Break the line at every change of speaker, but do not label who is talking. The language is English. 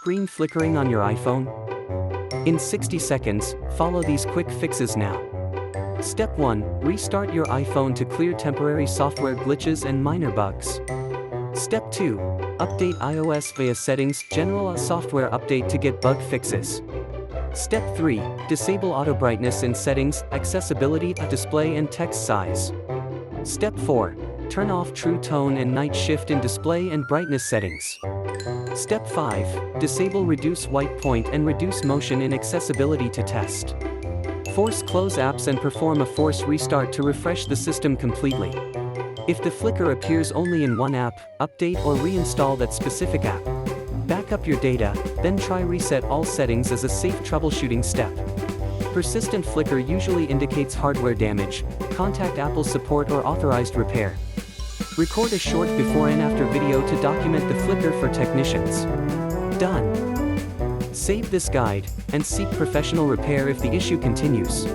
screen flickering on your iPhone? In 60 seconds, follow these quick fixes now. Step 1. Restart your iPhone to clear temporary software glitches and minor bugs. Step 2. Update iOS via Settings, General Software Update to get bug fixes. Step 3. Disable auto brightness in Settings, Accessibility, Display and Text Size. Step 4. Turn off True Tone and Night Shift in Display and Brightness settings. Step 5. Disable Reduce White Point and Reduce Motion in Accessibility to test. Force close apps and perform a force restart to refresh the system completely. If the flicker appears only in one app, update or reinstall that specific app. Back up your data, then try reset all settings as a safe troubleshooting step. Persistent flicker usually indicates hardware damage. Contact Apple support or authorized repair. Record a short before and after video to document the flicker for technicians. Done. Save this guide, and seek professional repair if the issue continues.